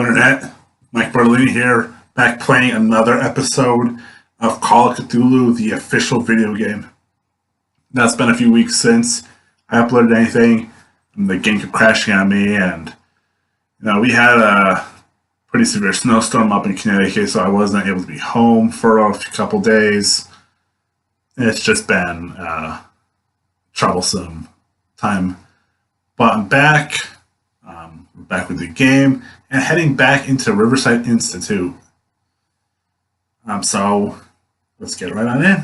Internet. Mike Bertolini here, back playing another episode of Call of Cthulhu, the official video game. Now, it's been a few weeks since I uploaded anything, and the game kept crashing on me, and we had a pretty severe snowstorm up in Connecticut, so I wasn't able to be home for a couple days. It's just been a troublesome time. But I'm back. We're back with the game and heading back into Riverside Institute. So let's get right on in.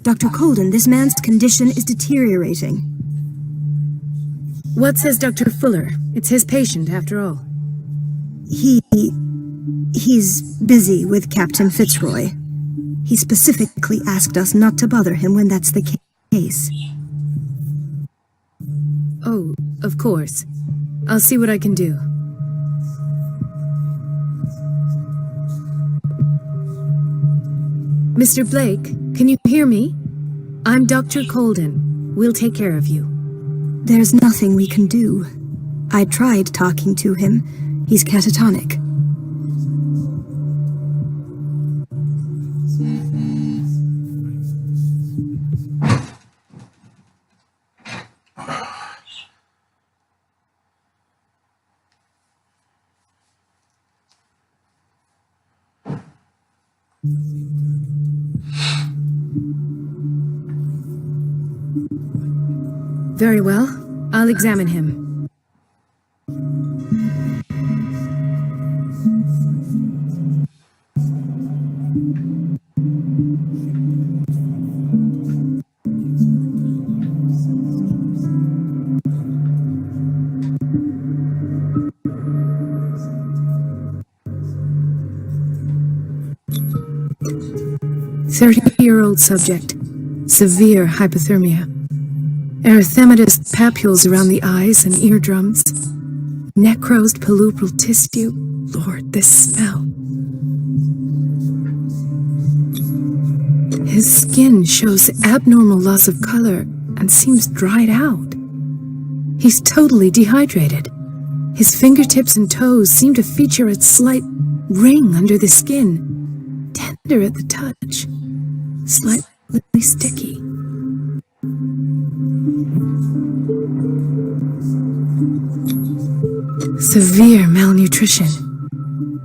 Dr. Colden, this man's condition is deteriorating. What says Dr. Fuller? It's his patient, after all. He's busy with Captain Fitzroy. He specifically asked us not to bother him when that's the case. Oh, of course. I'll see what I can do. Mr. Blake, can you hear me? I'm Dr. Colden. We'll take care of you. There's nothing we can do. I tried talking to him. He's catatonic. Very well. I'll examine him. "30-year-old subject. Severe hypothermia. Erythematous papules around the eyes and eardrums. Necrosed palpebral tissue. Lord, this smell. His skin shows abnormal loss of color and seems dried out. He's totally dehydrated. His fingertips and toes seem to feature a slight ring under the skin. Tender at the touch. Slightly sticky. Severe malnutrition.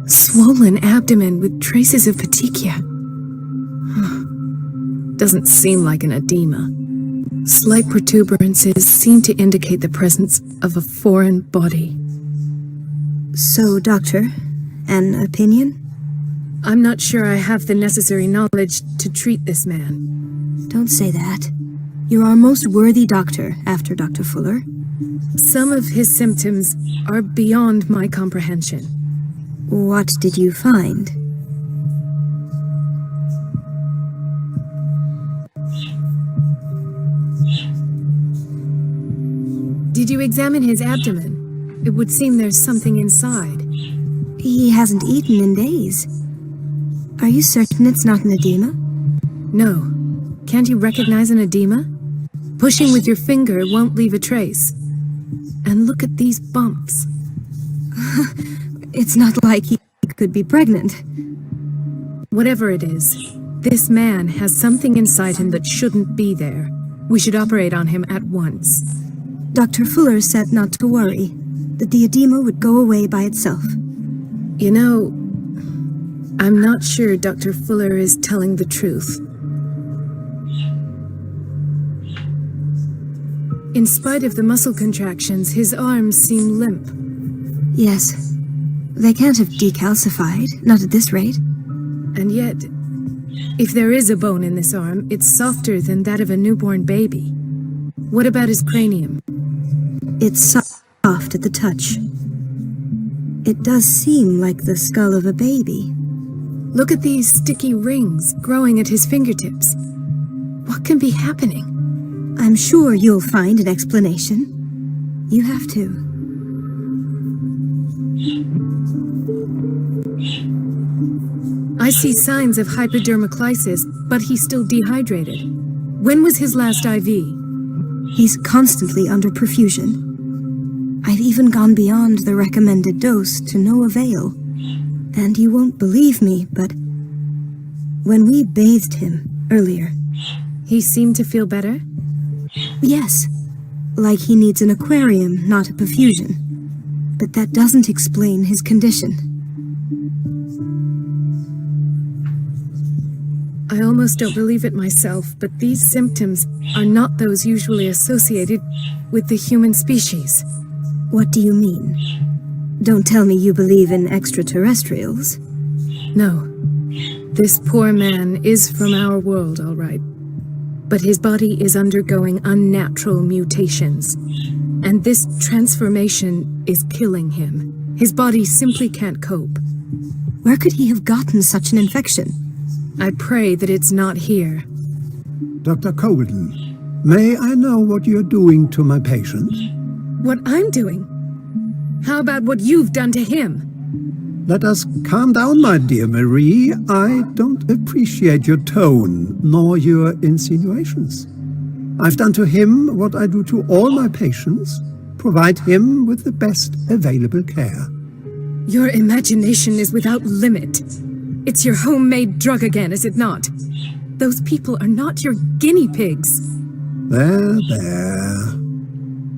Swollen abdomen with traces of petechia. Doesn't seem like an edema. Slight protuberances seem to indicate the presence of a foreign body. So, Doctor, an opinion? I'm not sure I have the necessary knowledge to treat this man. Don't say that. You're our most worthy doctor after Dr. Fuller. Some of his symptoms are beyond my comprehension. What did you find? Did you examine his abdomen? It would seem there's something inside. He hasn't eaten in days. Are you certain it's not an edema? No. Can't you recognize an edema? Pushing with your finger won't leave a trace. And look at these bumps. It's not like he could be pregnant. Whatever it is, this man has something inside him that shouldn't be there. We should operate on him at once. Dr. Fuller said not to worry, that the edema would go away by itself. You know, I'm not sure Dr. Fuller is telling the truth. In spite of the muscle contractions, his arms seem limp. Yes. They can't have decalcified, not at this rate. And yet, if there is a bone in this arm, it's softer than that of a newborn baby. What about his cranium? It's soft at the touch. It does seem like the skull of a baby. Look at these sticky rings growing at his fingertips. What can be happening? I'm sure you'll find an explanation. You have to. I see signs of hypodermoclysis, but he's still dehydrated. When was his last IV? He's constantly under perfusion. I've even gone beyond the recommended dose to no avail. And you won't believe me, but when we bathed him earlier... He seemed to feel better? Yes, like he needs an aquarium, not a perfusion. But that doesn't explain his condition. I almost don't believe it myself, but these symptoms are not those usually associated with the human species. What do you mean? Don't tell me you believe in extraterrestrials. No. This poor man is from our world, all right. But his body is undergoing unnatural mutations. And this transformation is killing him. His body simply can't cope. Where could he have gotten such an infection? I pray that it's not here. Dr. Colden, may I know what you're doing to my patient? What I'm doing? How about what you've done to him? Let us calm down, my dear Marie. I don't appreciate your tone, nor your insinuations. I've done to him what I do to all my patients, provide him with the best available care. Your imagination is without limit. It's your homemade drug again, is it not? Those people are not your guinea pigs. There, there.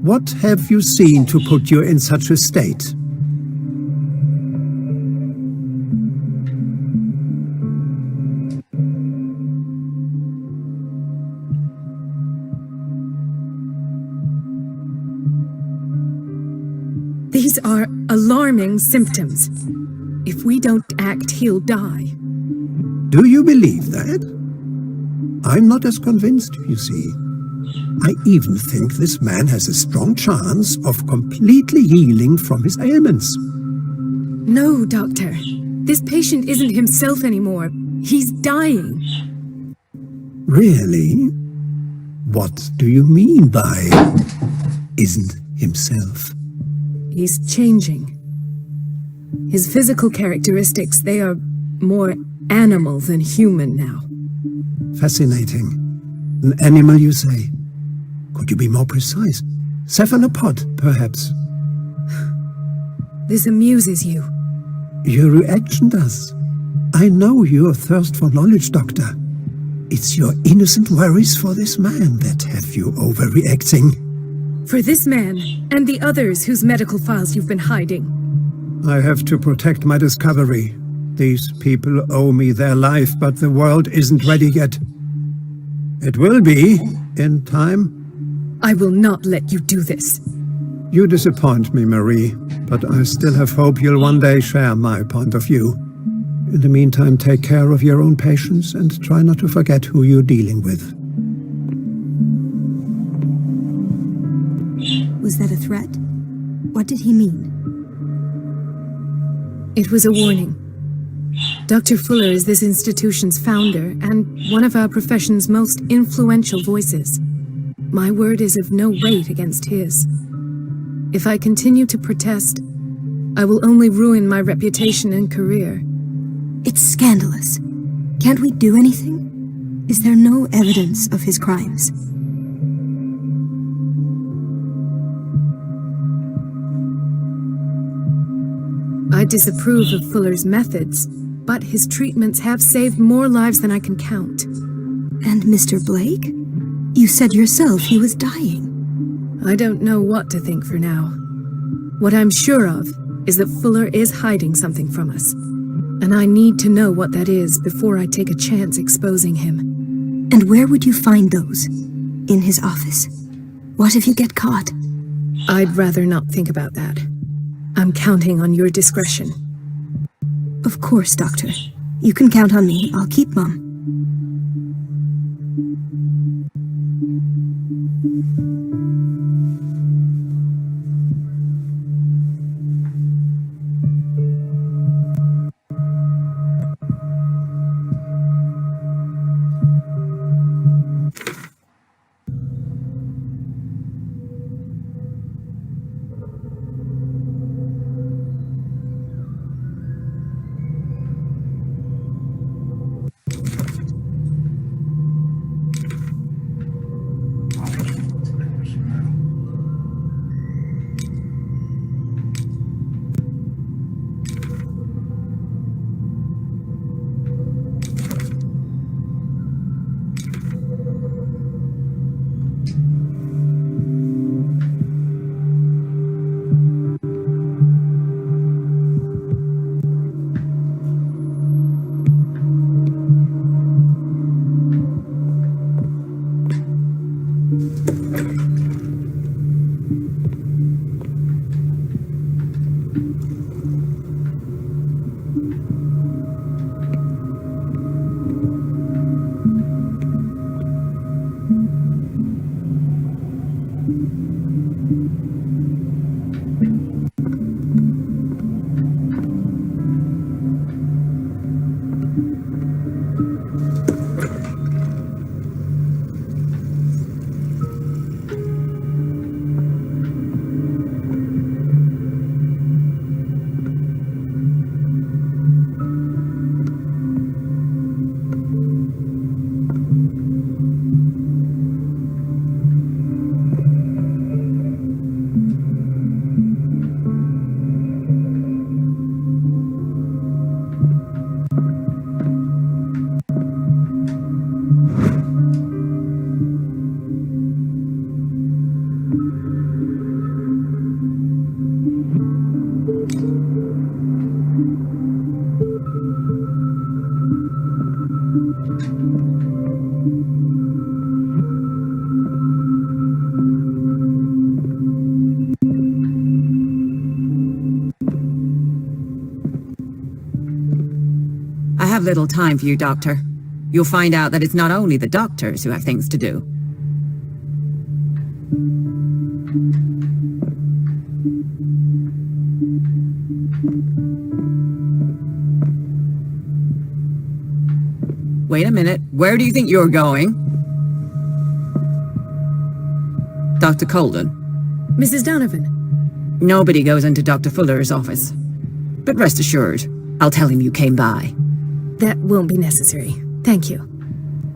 What have you seen to put you in such a state? These are alarming symptoms. If we don't act, he'll die. Do you believe that? I'm not as convinced, you see. I even think this man has a strong chance of completely healing from his ailments. No, Doctor. This patient isn't himself anymore. He's dying. Really? What do you mean by isn't himself? He's changing. His physical characteristics, they are more animal than human now. Fascinating. An animal, you say? Could you be more precise? Cephalopod, perhaps? This amuses you. Your reaction does. I know your thirst for knowledge, Doctor. It's your innocent worries for this man that have you overreacting. For this man, and the others whose medical files you've been hiding. I have to protect my discovery. These people owe me their life, but the world isn't ready yet. It will be, in time. I will not let you do this. You disappoint me, Marie, but I still have hope you'll one day share my point of view. In the meantime, take care of your own patients and try not to forget who you're dealing with. Was that a threat? What did he mean? It was a warning. Dr. Fuller is this institution's founder and one of our profession's most influential voices. My word is of no weight against his. If I continue to protest, I will only ruin my reputation and career. It's scandalous. Can't we do anything? Is there no evidence of his crimes? I disapprove of Fuller's methods, but his treatments have saved more lives than I can count. And Mr. Blake? You said yourself he was dying. I don't know what to think for now. What I'm sure of is that Fuller is hiding something from us. And I need to know what that is before I take a chance exposing him. And where would you find those? In his office? What if you get caught? I'd rather not think about that. I'm counting on your discretion. Of course, Doctor. You can count on me. I'll keep mum. have little time for you, Doctor. You'll find out that it's not only the doctors who have things to do. Wait a minute. Where do you think you're going? Dr. Colden. Mrs. Donovan. Nobody goes into Dr. Fuller's office. But rest assured, I'll tell him you came by. That won't be necessary. Thank you.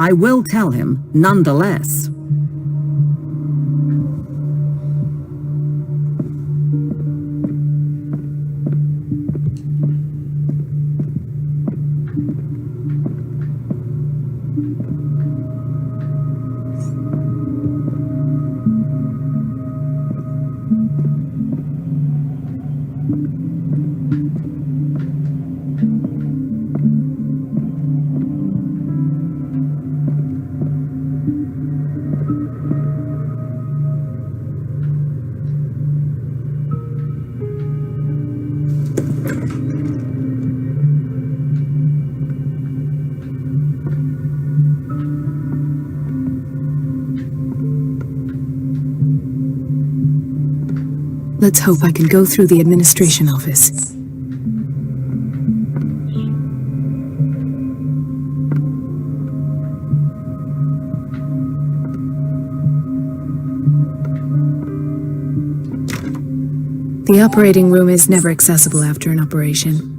I will tell him, nonetheless. Let's hope I can go through the administration office. The operating room is never accessible after an operation.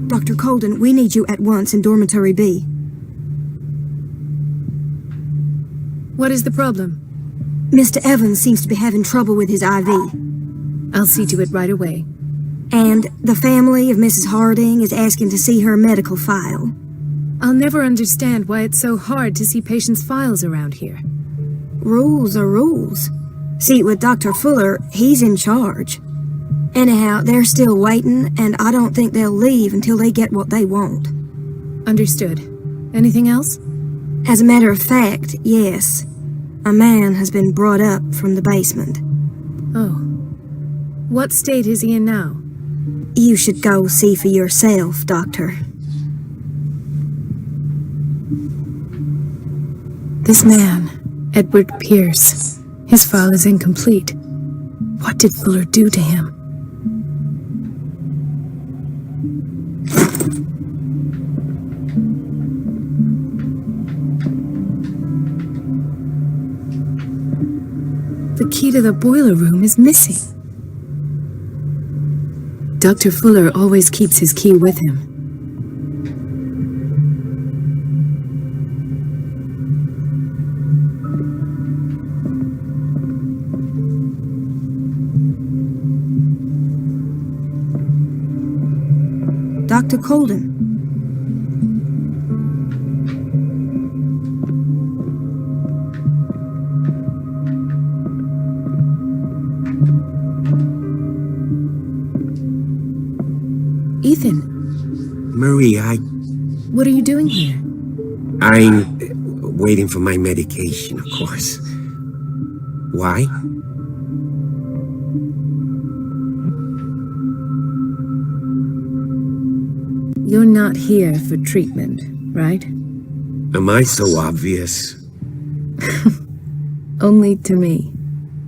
Dr. Colden, we need you at once in Dormitory B. What is the problem? Mr. Evans seems to be having trouble with his IV. I'll see to it right away. And the family of Mrs. Harding is asking to see her medical file. I'll never understand why it's so hard to see patients' files around here. Rules are rules. See, with Dr. Fuller, he's in charge. Anyhow, they're still waiting, and I don't think they'll leave until they get what they want. Understood. Anything else? As a matter of fact, yes. A man has been brought up from the basement. Oh. What state is he in now? You should go see for yourself, Doctor. This man, Edward Pierce, his file is incomplete. What did Fuller do to him? The key to the boiler room is missing. Dr. Fuller always keeps his key with him. Dr. Colden. Ethan, Marie, what are you doing here? I'm waiting for my medication, of course. Why? You're not here for treatment, right? Am I so obvious? Only to me.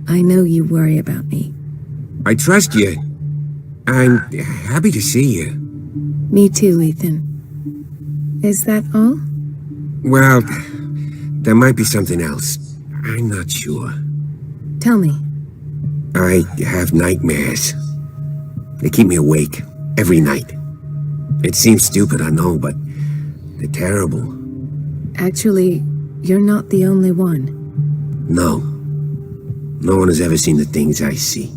I know you worry about me. I trust you. I'm happy to see you. Me too, Ethan. Is that all? Well, there might be something else. I'm not sure. Tell me. I have nightmares. They keep me awake every night. It seems stupid, I know, but they're terrible. Actually, you're not the only one. No. No one has ever seen the things I see.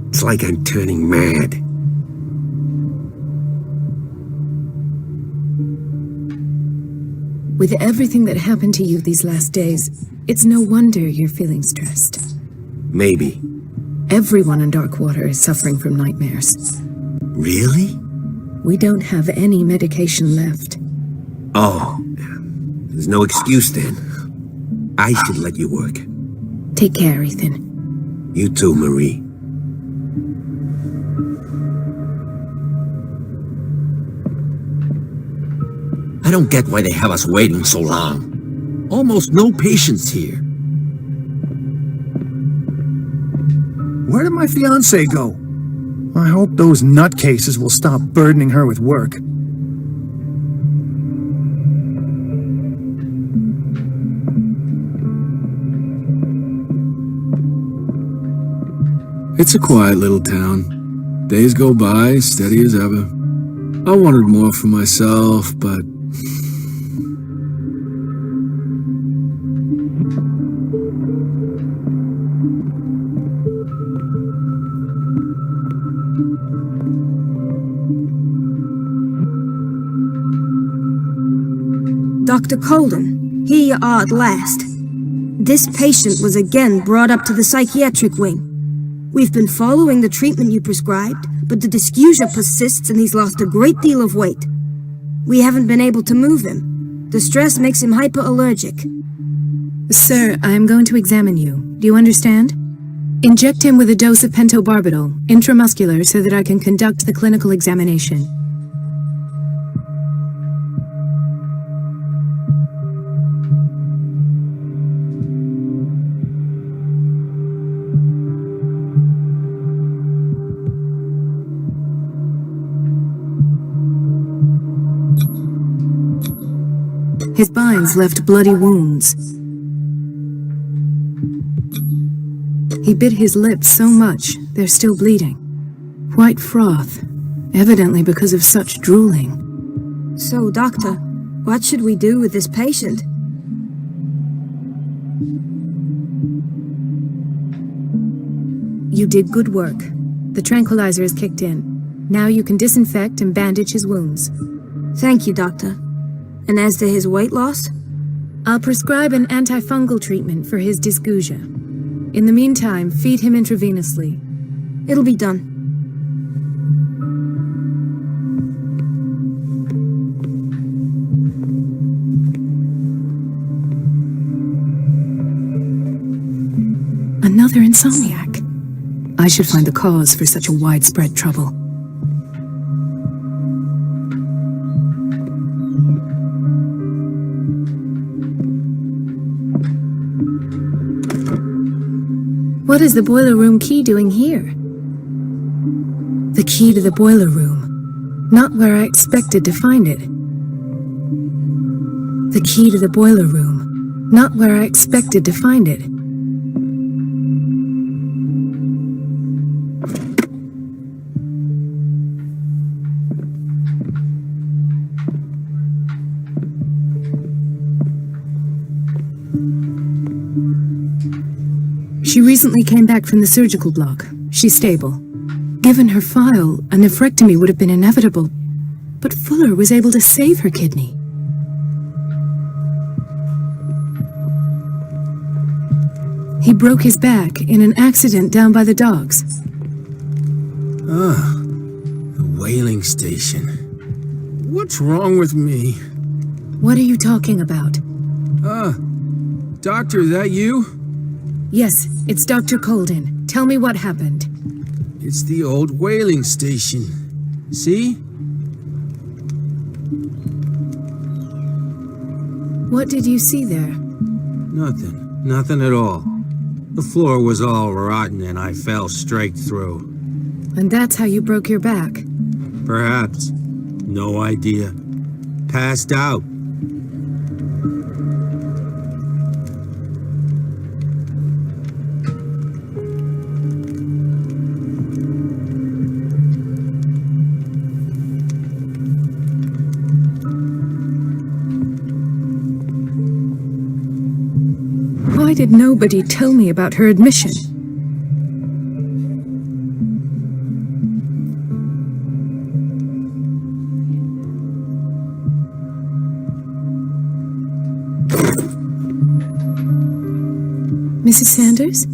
It's like I'm turning mad. With everything that happened to you these last days, it's no wonder you're feeling stressed. Maybe. Everyone in Darkwater is suffering from nightmares. Really? We don't have any medication left. Oh, there's no excuse then. I should let you work. Take care, Ethan. You too, Marie. I don't get why they have us waiting so long. Almost no patients here. Where did my fiancée go? I hope those nutcases will stop burdening her with work. It's a quiet little town. Days go by, steady as ever. I wanted more for myself, but... Dr. Colden, here you are at last. This patient was again brought up to the psychiatric wing. We've been following the treatment you prescribed, but the dysgeusia persists and he's lost a great deal of weight. We haven't been able to move him. The stress makes him hyperallergic. Sir, I am going to examine you. Do you understand? Inject him with a dose of pentobarbital, intramuscular, so that I can conduct the clinical examination. His binds left bloody wounds. He bit his lips so much, they're still bleeding. White froth, evidently because of such drooling. So, Doctor, what should we do with this patient? You did good work. The tranquilizer is kicked in. Now you can disinfect and bandage his wounds. Thank you, Doctor. And as to his weight loss? I'll prescribe an antifungal treatment for his dysgeusia. In the meantime, feed him intravenously. It'll be done. Another insomniac. I should find the cause for such a widespread trouble. What is the boiler room key doing here? The key to the boiler room. Not where I expected to find it. The key to the boiler room. Not where I expected to find it. She recently came back from the surgical block. She's stable. Given her file, a nephrectomy would have been inevitable, but Fuller was able to save her kidney. He broke his back in an accident down by the docks. Ah, the whaling station. What's wrong with me? What are you talking about? Doctor, is that you? Yes, it's Dr. Colden. Tell me what happened. It's the old whaling station. See? What did you see there? Nothing. Nothing at all. The floor was all rotten and I fell straight through. And that's how you broke your back? Perhaps. No idea. Passed out. Why did nobody tell me about her admission? Mrs. Sanders?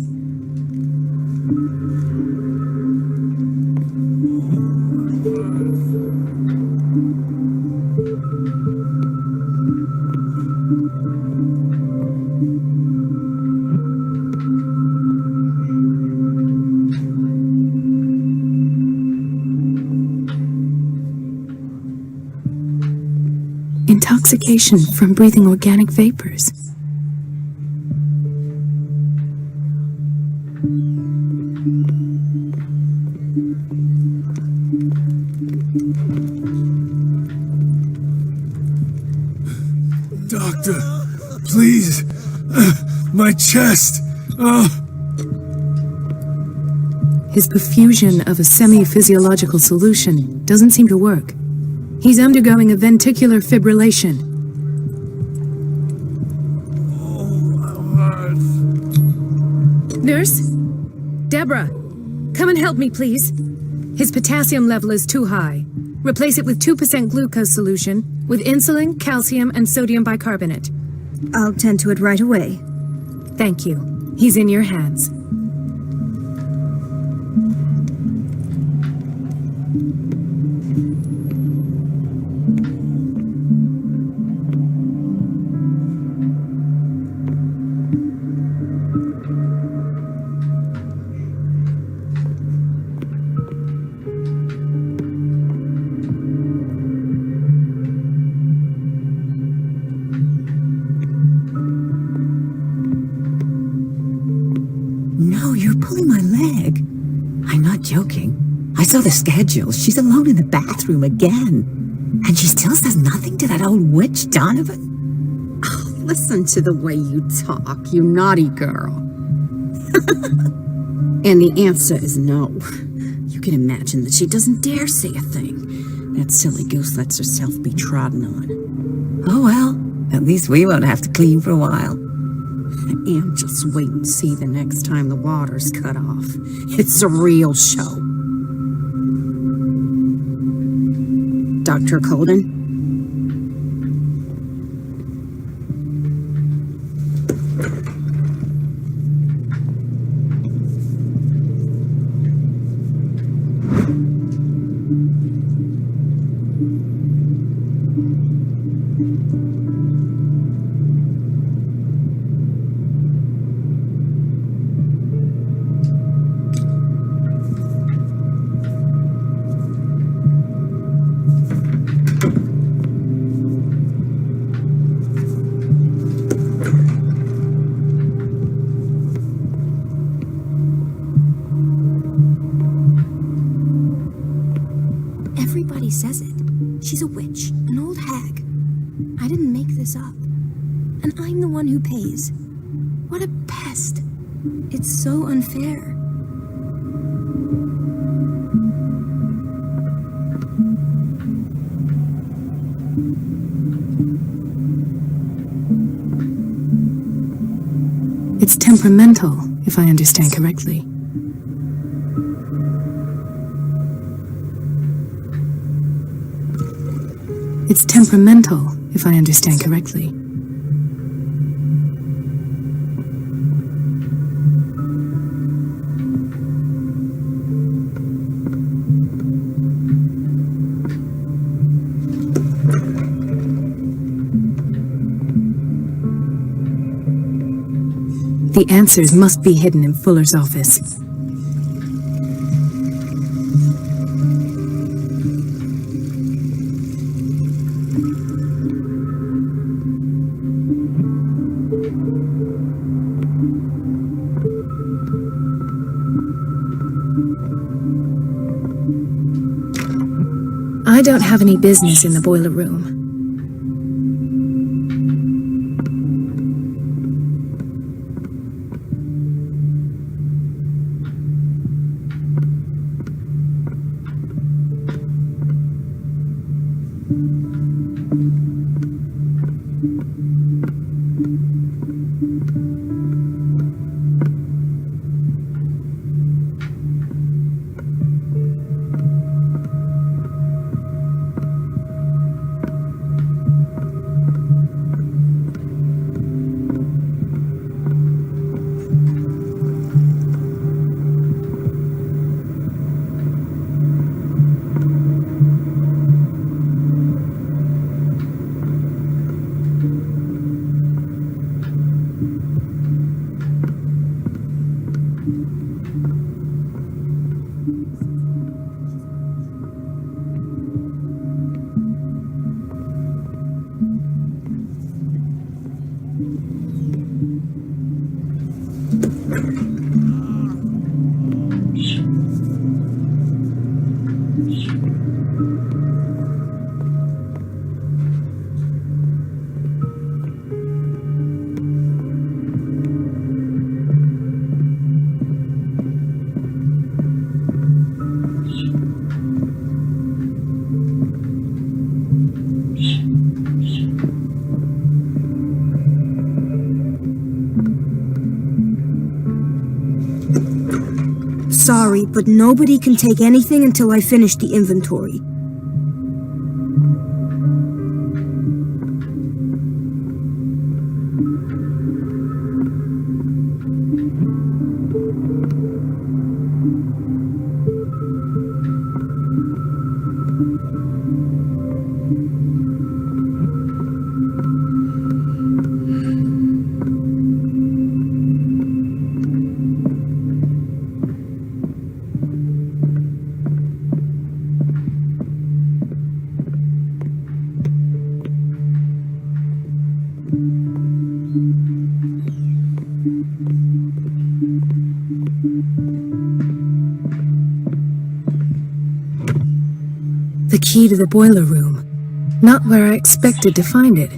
suffocation from breathing organic vapors. Doctor, please. My chest. His perfusion of a semi-physiological solution doesn't seem to work. He's undergoing a ventricular fibrillation. Nurse? Deborah, come and help me, please. His potassium level is too high. Replace it with 2% glucose solution with insulin, calcium, and sodium bicarbonate. I'll tend to it right away. Thank you. He's in your hands. No, you're pulling my leg. I'm not joking. I saw the schedule. She's alone in the bathroom again. And she still says nothing to that old witch, Donovan. Oh, listen to the way you talk, you naughty girl. And the answer is no. You can imagine that she doesn't dare say a thing. That silly goose lets herself be trodden on. Oh well, at least we won't have to clean for a while. And just wait and see the next time the water's cut off. It's a real show. Dr. Colden? Everybody says it. She's a witch, an old hag. I didn't make this up. And I'm the one who pays. What a pest. It's so unfair. It's temperamental, if I understand correctly. It's temperamental, if I understand correctly. The answers must be hidden in Fuller's office. I don't have any business in the boiler room. sorry, but nobody can take anything until I finish the inventory. The key to the boiler room. Not where I expected to find it.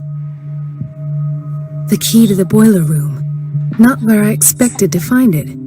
The key to the boiler room. Not where I expected to find it.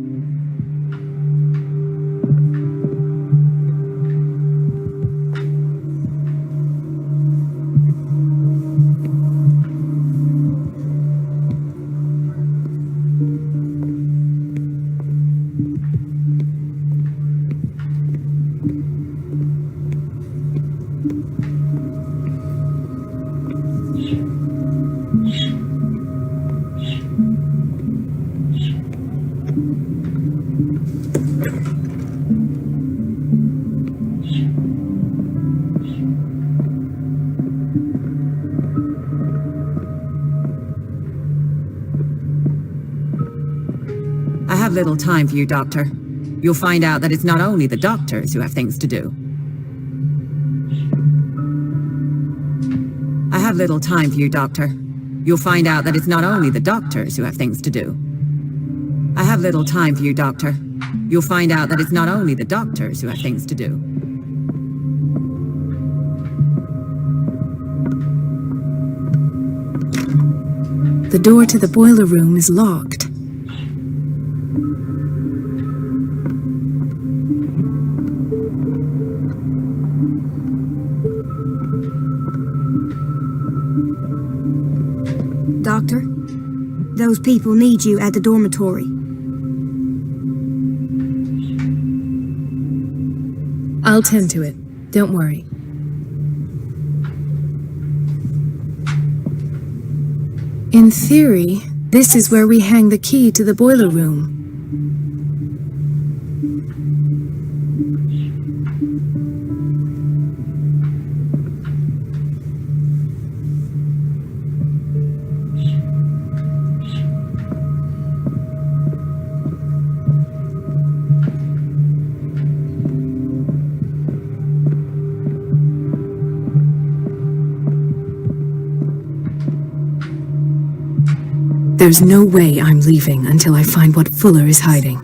I have little time for you, Doctor. You'll find out that it's not only the doctors who have things to do. I have little time for you, Doctor. You'll find out that it's not only the doctors who have things to do. I have little time for you, Doctor. You'll find out that it's not only the doctors who have things to do. The door to the boiler room is locked. Doctor, those people need you at the dormitory. I'll tend to it. Don't worry. In theory, this is where we hang the key to the boiler room. There's no way I'm leaving until I find what Fuller is hiding.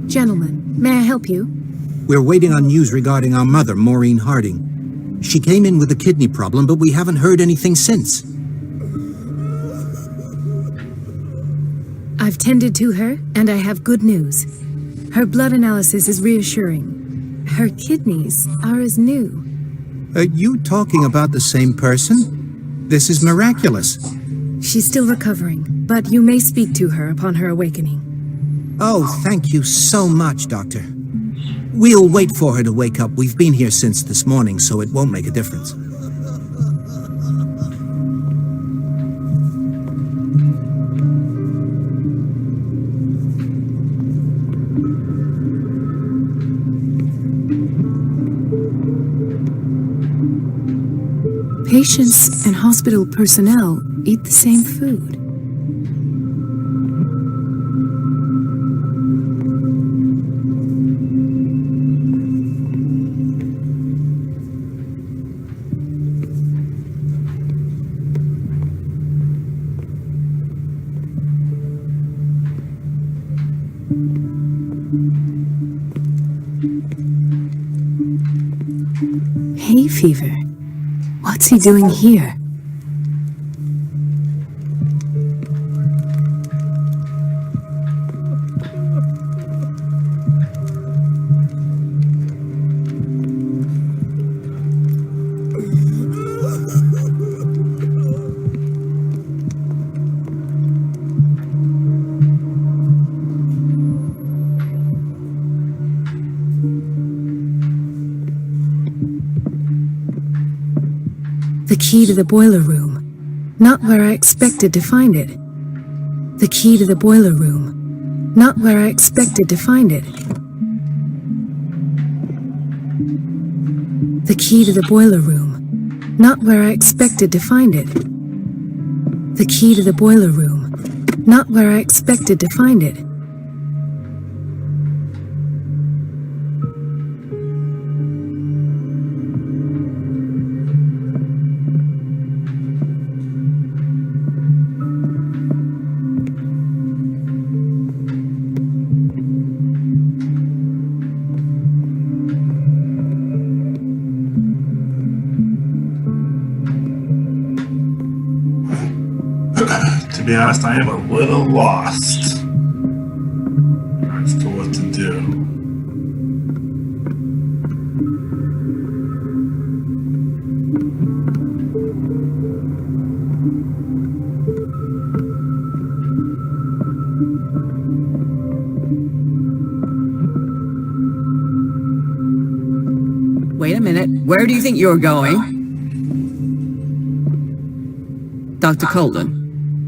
Gentlemen, may I help you? We're waiting on news regarding our mother, Maureen Harding. She came in with a kidney problem, but we haven't heard anything since. I've tended to her, and I have good news. Her blood analysis is reassuring. Her kidneys are as new. Are you talking about the same person? This is miraculous. She's still recovering, but you may speak to her upon her awakening. Oh, thank you so much, Doctor. We'll wait for her to wake up. We've been here since this morning, so it won't make a difference. Patients and hospital personnel eat the same food. Hay fever. What's he doing here? The key to the boiler room. Not where I expected to find it. The key to the boiler room. Not where I expected to find it. The key to the boiler room. Not where I expected to find it. The key to the boiler room. Not where I expected to find it. To be honest, I am a little lost as to what to do. Wait a minute. Where do you think you're going? Dr. Colden.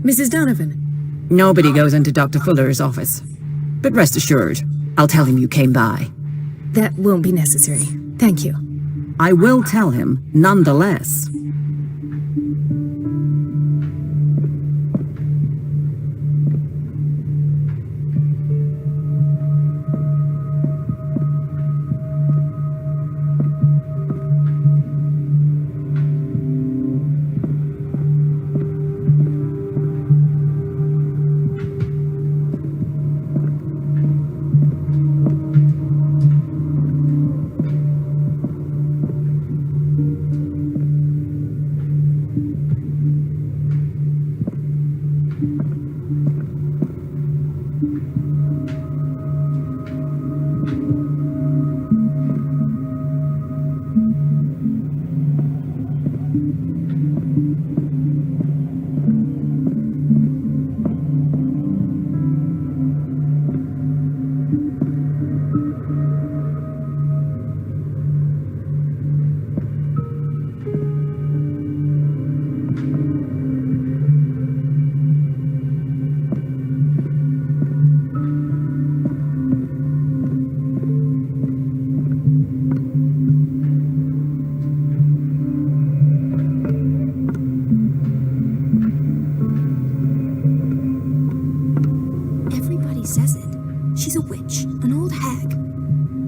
Mrs. Donovan. Nobody goes into Dr. Fuller's office. But rest assured, I'll tell him you came by. That won't be necessary. Thank you. I will tell him, nonetheless. Says it. She's a witch, an old hag.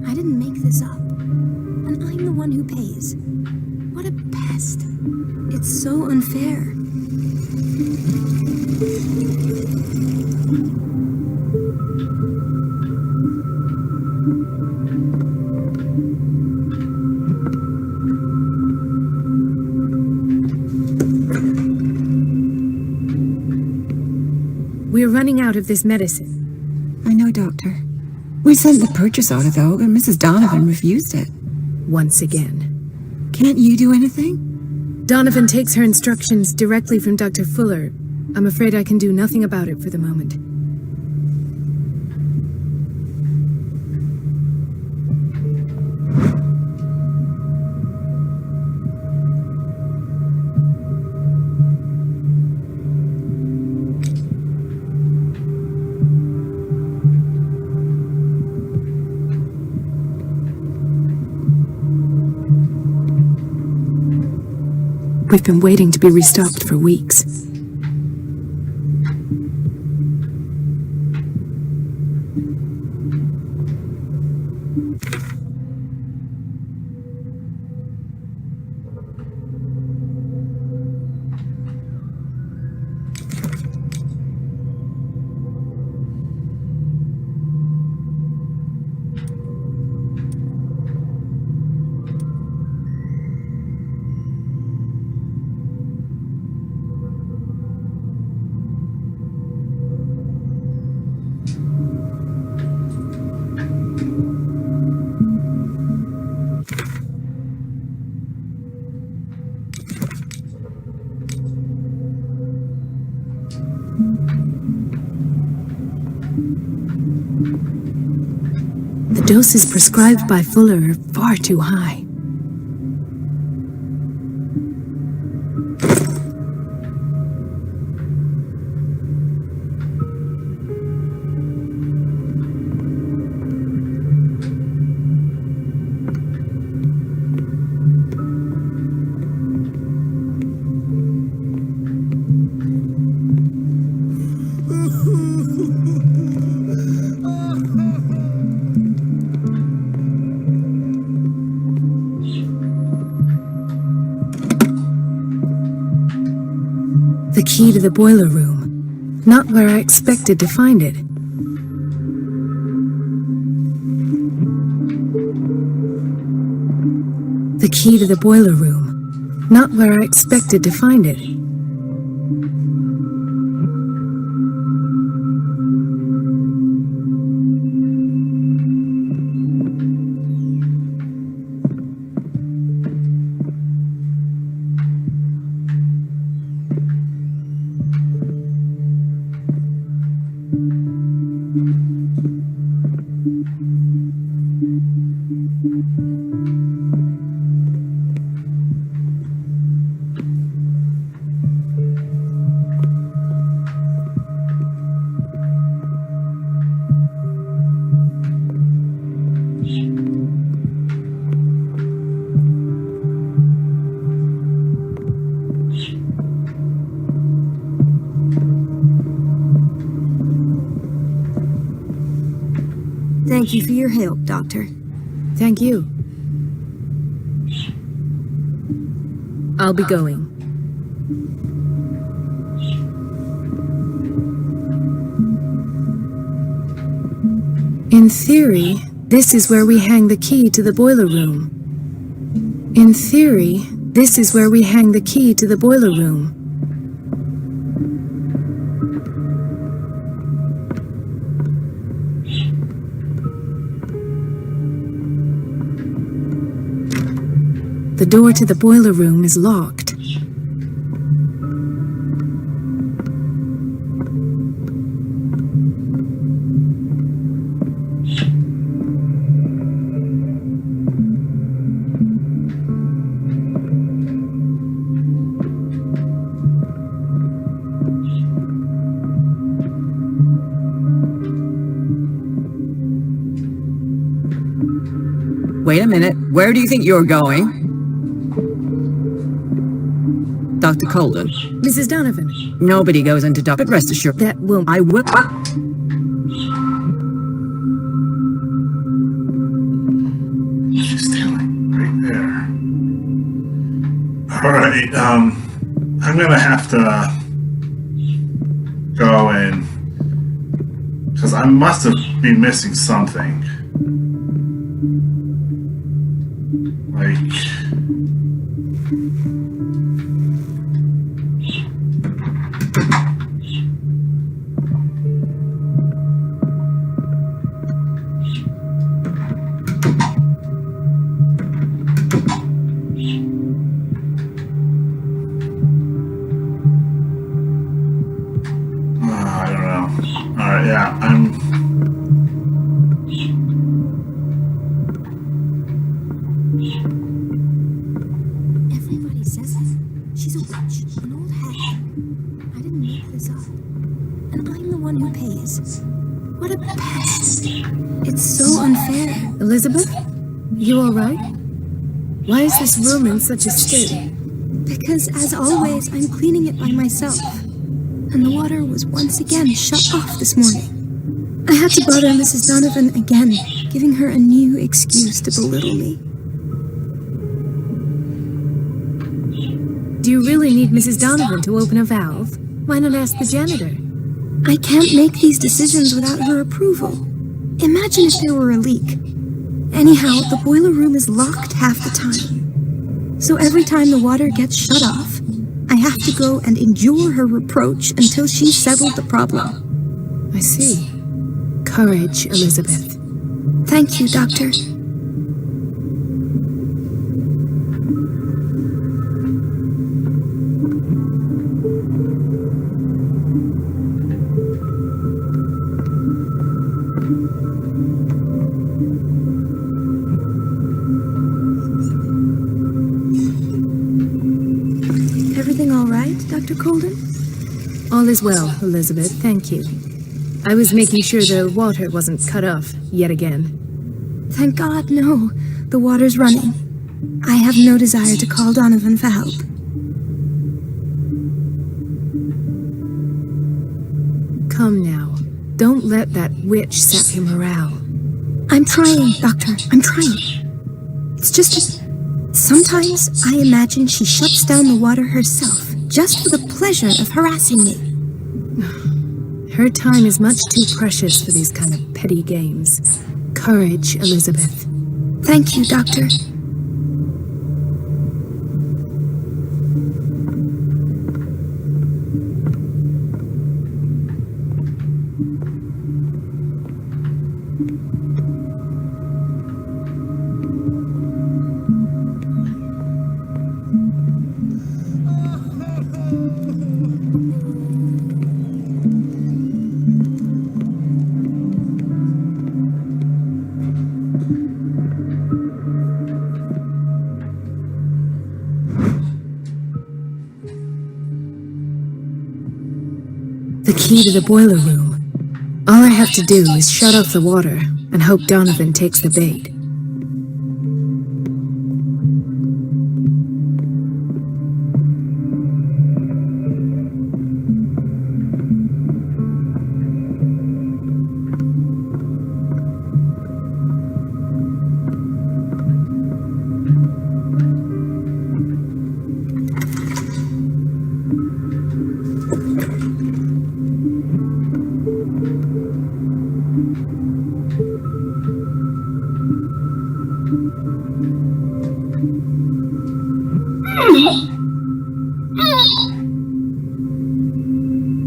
I didn't make this up. And I'm the one who pays. What a pest. It's so unfair. We're running out of this medicine. I know, Doctor. We sent the purchase order, though, and Mrs. Donovan refused it. Once again. Can't you do anything? Donovan takes her instructions directly from Dr. Fuller. I'm afraid I can do nothing about it for the moment. We've been waiting to be restocked for weeks. The doses prescribed by Fuller are far too high. The key to the boiler room. Not where I expected to find it. The key to the boiler room. Not where I expected to find it. Thank you for your help, Doctor. Thank you. I'll be going. In theory, this is where we hang the key to the boiler room. In theory, this is where we hang the key to the boiler room. The door to the boiler room is locked. Wait a minute. Where do you think you're going? Dr. Colden. Mrs. Donovan. Nobody goes into But rest assured That won't... I will. She's standing right there. Alright, I'm gonna have to go in, because I must have been missing something. Like... I don't know. Alright, yeah, Everybody says it. She's a witch, an old hag. I didn't make this up. And I'm the one who pays. What a pest. It's so unfair. Elizabeth? You alright? Why is this room in such a state? Because, as always, I'm cleaning it by myself. And the water was once again shut off this morning. I had to bother Mrs. Donovan again, giving her a new excuse to belittle me. Do you really need Mrs. Donovan to open a valve? Why not ask the janitor? I can't make these decisions without her approval. Imagine if there were a leak. Anyhow, the boiler room is locked half the time. So every time the water gets shut off, I have to go and endure her reproach until she's settled the problem. I see. Courage, Elizabeth. Thank you, Doctor. Everything all right, Dr. Colden? All is well, Elizabeth, thank you. I was making sure the water wasn't cut off yet again. Thank God, no. The water's running. I have no desire to call Donovan for help. Come now. Don't let that witch sap your morale. I'm trying, Doctor. I'm trying. It's just that sometimes I imagine she shuts down the water herself, just for the pleasure of harassing me. Her time is much too precious for these kind of petty games. Courage, Elizabeth. Thank you, Doctor. The key to the boiler room. All I have to do is shut off the water and hope Donovan takes the bait.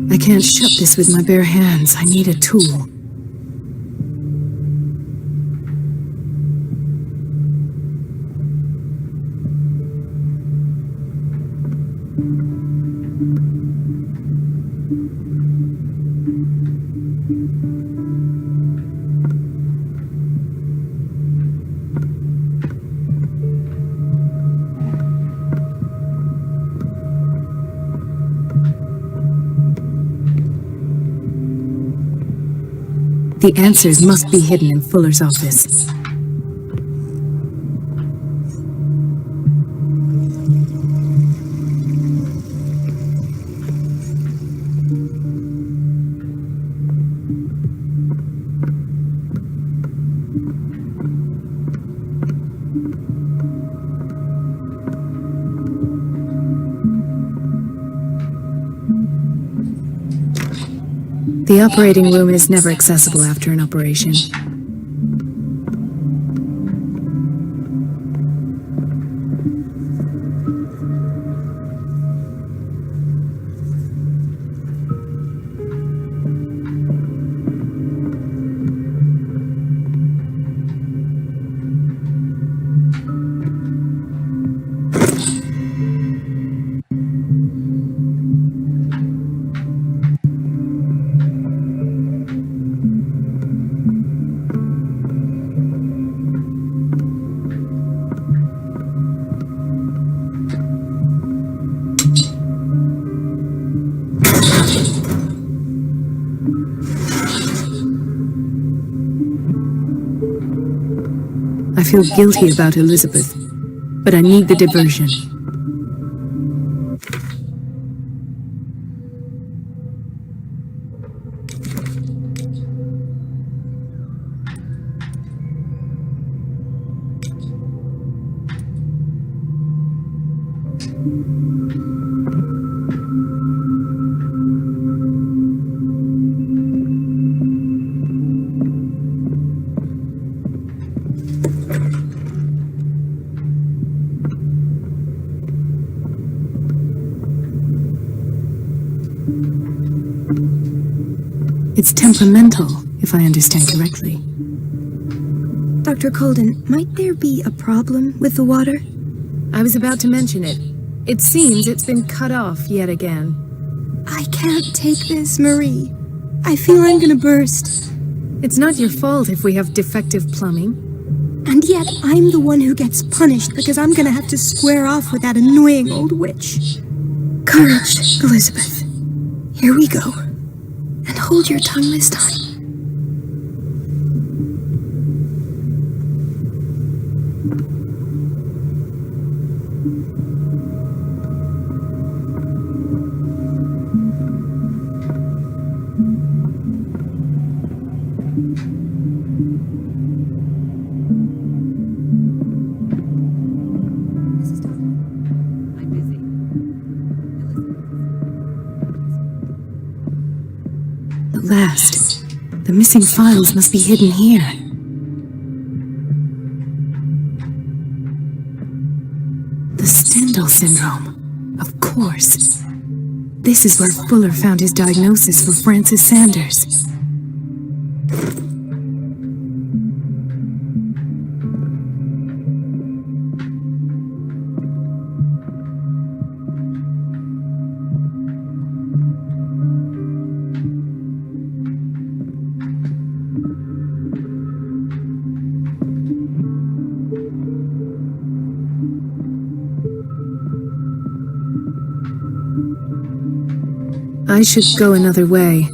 I can't shut this with my bare hands. I need a tool. The answers must be hidden in Fuller's office. The operating room is never accessible after an operation. I feel guilty about Elizabeth, but I need the diversion. It's temperamental, if I understand correctly. Dr. Colden, might there be a problem with the water? I was about to mention it. It seems it's been cut off yet again. I can't take this, Marie. I feel I'm gonna burst. It's not your fault if we have defective plumbing. And yet, I'm the one who gets punished because I'm gonna have to square off with that annoying old witch. Courage, Elizabeth. Here we go. And hold your tongue this time. I'm busy. Elizabeth. last. The missing files must be hidden here. The Stendhal syndrome. Of course. This is where Fuller found his diagnosis for Francis Sanders. I should go another way.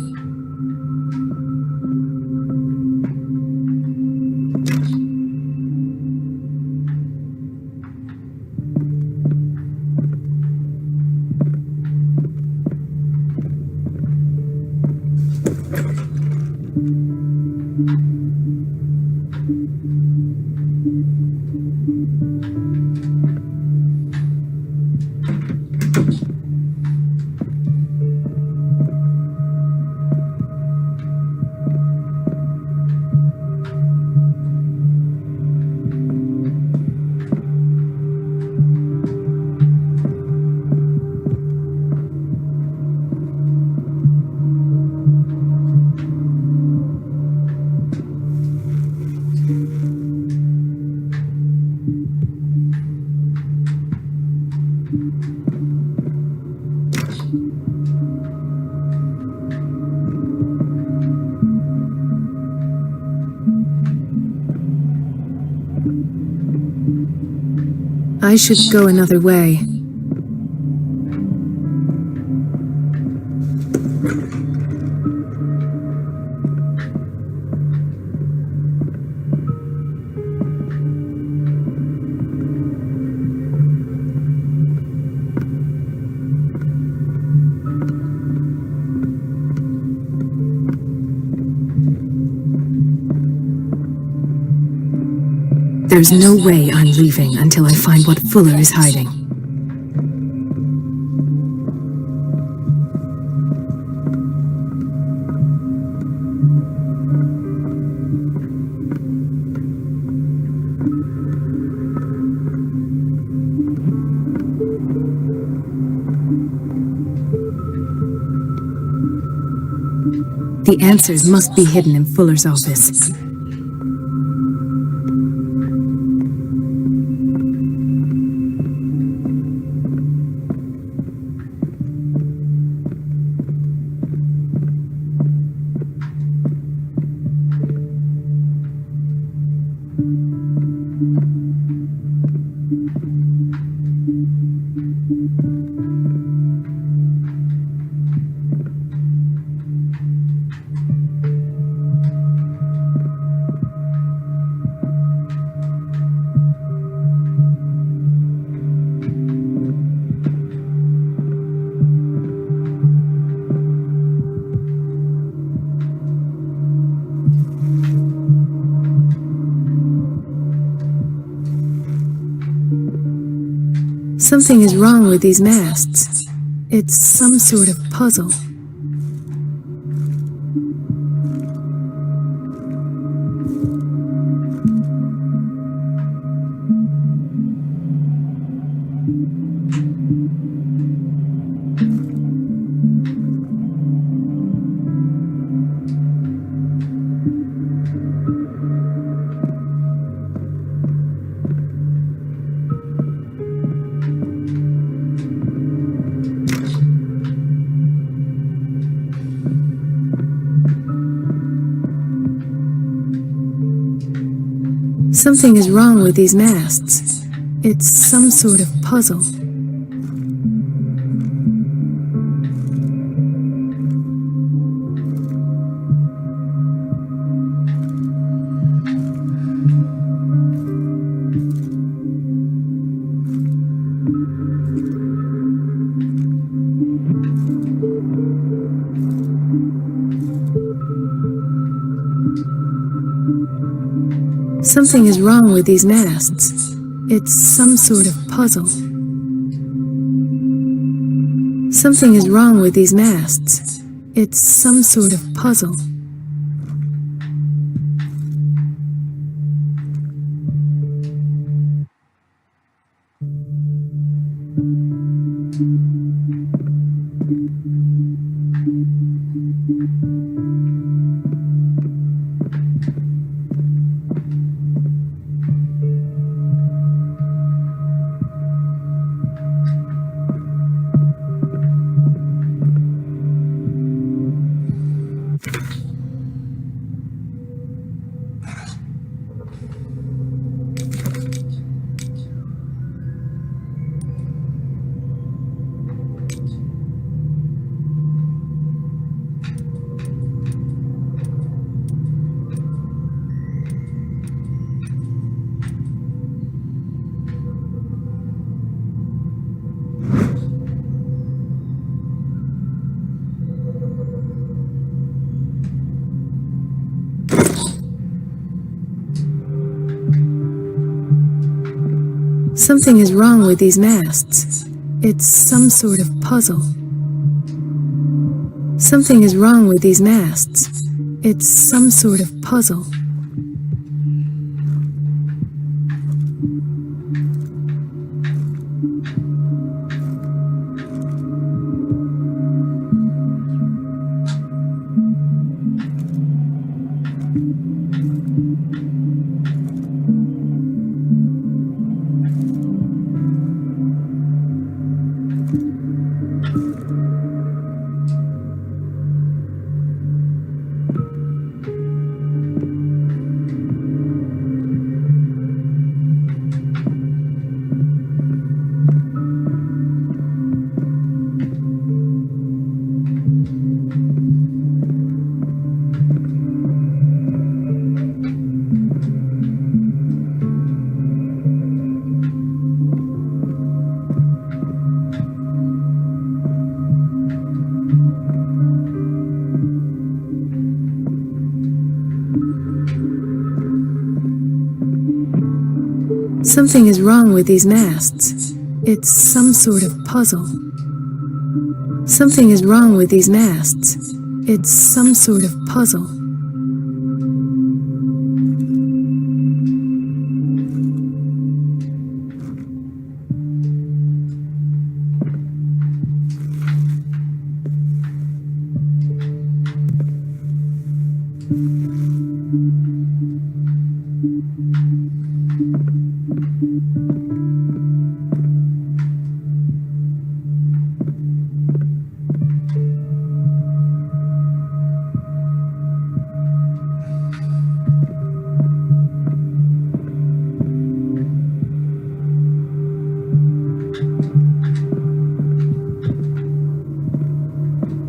I should go another way. There's no way I'm leaving until I find what Fuller is hiding. The answers must be hidden in Fuller's office. Something is wrong with these masts. It's some sort of puzzle. Something is wrong with these masts. It's some sort of puzzle. Something is wrong with these masts. It's some sort of puzzle. Something is wrong with these masts. It's some sort of puzzle. Something is wrong with these masts. It's some sort of puzzle. Something is wrong with these masts. It's some sort of puzzle. Something is wrong with these masts. It's some sort of puzzle. Something is wrong with these masts. It's some sort of puzzle.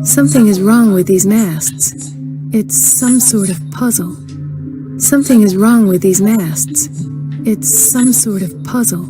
Something is wrong with these masts. It's some sort of puzzle. Something is wrong with these masts. It's some sort of puzzle.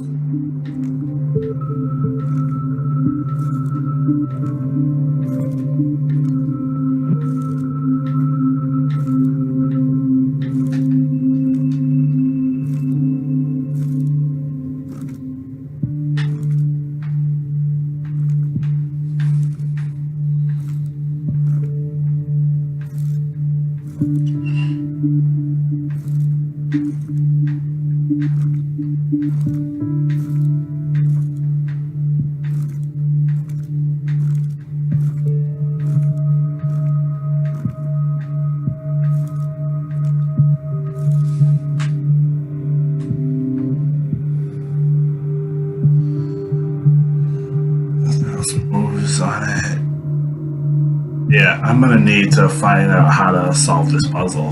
Yeah, I'm gonna need to find out how to solve this puzzle.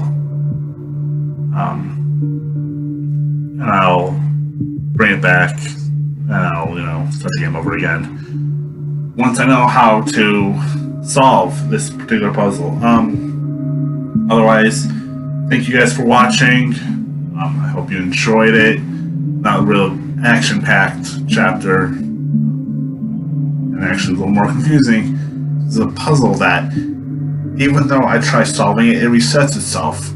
And I'll bring it back, and I'll, start the game over again. Once I know how to solve this particular puzzle. Otherwise, thank you guys for watching. I hope you enjoyed it. Not a real action-packed chapter, and actually a little more confusing. It's a puzzle that, even though I try solving it, it resets itself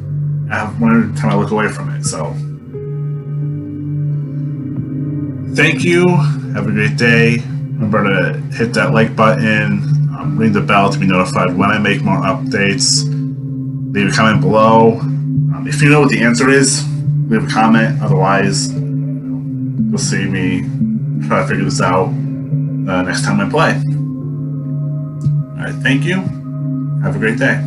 every time I look away from it. So, thank you. Have a great day. Remember to hit that like button, ring the bell to be notified when I make more updates. Leave a comment below. If you know what the answer is, leave a comment. Otherwise, you'll see me try to figure this out next time I play. Alright, thank you. Have a great day.